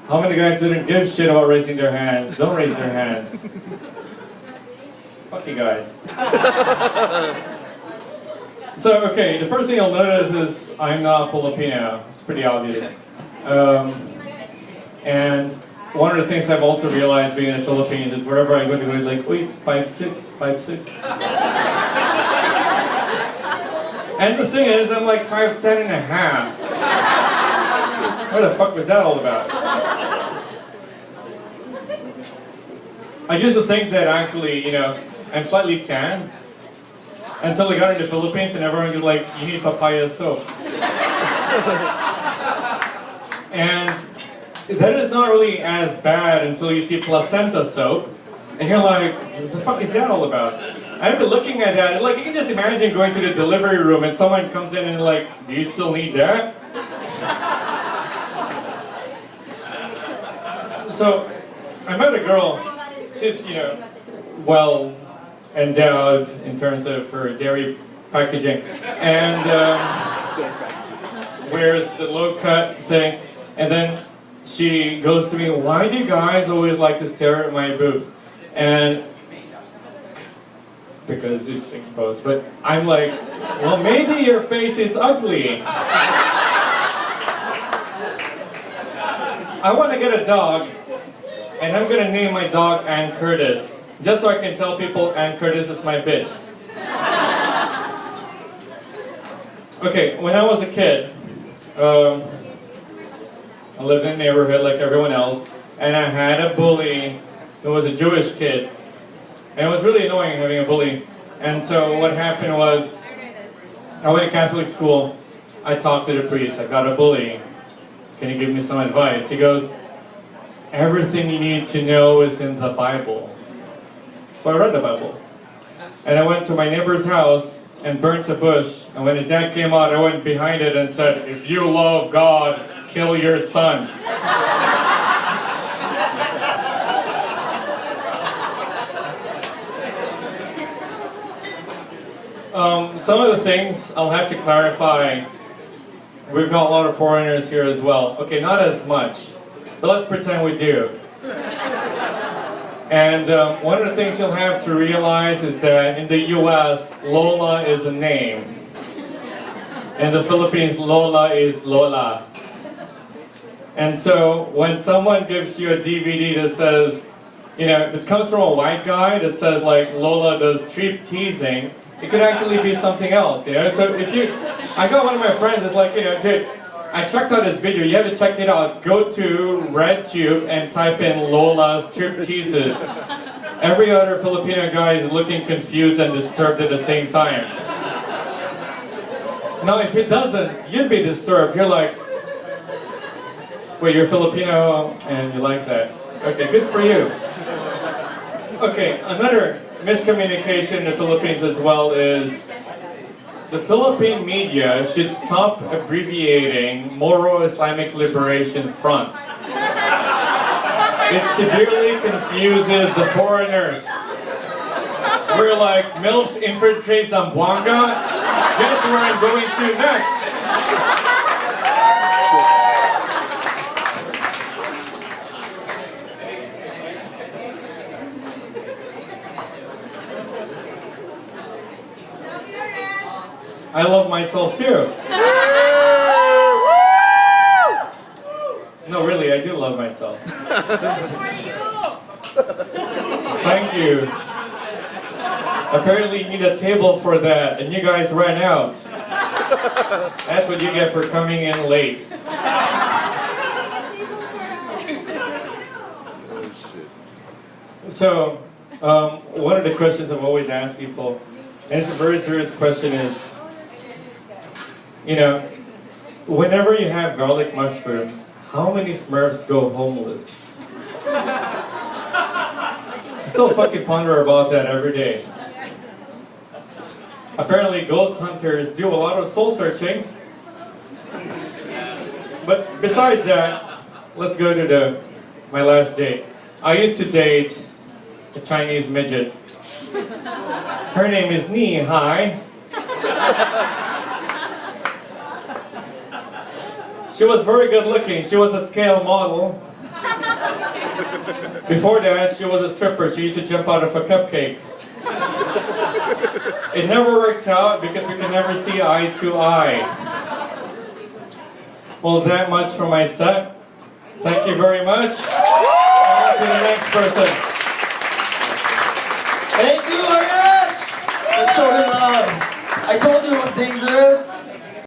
How many guys didn't give shit about raising their hands? Don't raise their hands. Fuck you guys. So, okay, the first thing you'll notice is I'm not Filipino. It's pretty obvious. And one of the things I've also realized being in the Philippines is wherever I go to like, wait, 5'6", 5'6". And the thing is, I'm like 5'10 and a half. What the fuck was that all about? I used to think that actually, you know, I'm slightly tanned. Until I got into the Philippines and everyone was like, you need papaya soap. And that is not really as bad until you see placenta soap. And you're like, what the fuck is that all about? I've been looking at that, and like, you can just imagine going to the delivery room and someone comes in and like, do you still need that? So, I met a girl, she's, you know, well endowed in terms of her dairy packaging, and wears the low cut thing, and then she goes to me, why do you guys always like to stare at my boobs? And because it's exposed, but I'm like, well, maybe your face is ugly. I want to get a dog, and I'm gonna name my dog Ann Curtis, just so I can tell people Ann Curtis is my bitch. Okay, when I was a kid, I lived in a neighborhood like everyone else, and I had a bully who was a Jewish kid. And it was really annoying having a bully. And so what happened was, I went to Catholic school, I talked to the priest, I got a bully. Can you give me some advice? He goes, everything you need to know is in the Bible. So I read the Bible. And I went to my neighbor's house and burnt a bush. And when his dad came out, I went behind it and said, if you love God, kill your son. Some of the things I'll have to clarify. We've got a lot of foreigners here as well. Okay, not as much, but let's pretend we do. And one of the things you'll have to realize is that in the US, Lola is a name. In the Philippines, Lola is Lola. And so when someone gives you a DVD that says, you know, it comes from a white guy that says like Lola does strip teasing, it could actually be something else, you know? So if you, I got one of my friends that's like, you know, dude, I checked out this video, you have to check it out. Go to RedTube and type in Lola strip teases. Every other Filipino guy is looking confused and disturbed at the same time. Now if it doesn't, you'd be disturbed. You're like, wait, you're Filipino and you like that. Okay, good for you. Okay, another miscommunication in the Philippines as well is the Philippine media should stop abbreviating Moro Islamic Liberation Front. It severely confuses the foreigners. We're like, MILFs infiltrate Zamboanga? Guess where I'm going to next? I love myself too. No, really, I do love myself. Thank you. Apparently you need a table for that, and you guys ran out. That's what you get for coming in late. So, one of the questions I've always asked people, and it's a very serious question, is, you know, whenever you have garlic mushrooms, how many Smurfs go homeless? I still fucking ponder about that every day. Apparently ghost hunters do a lot of soul searching. But besides that, let's go to my last date. I used to date a Chinese midget. Her name is Ni Hai. She was very good looking. She was a scale model. Before that, she was a stripper. She used to jump out of a cupcake. It never worked out because we could never see eye to eye. Well, that much for my set. Thank you very much. On to the next person. Thank you, Haresh! Let's show him love. I told you it was dangerous.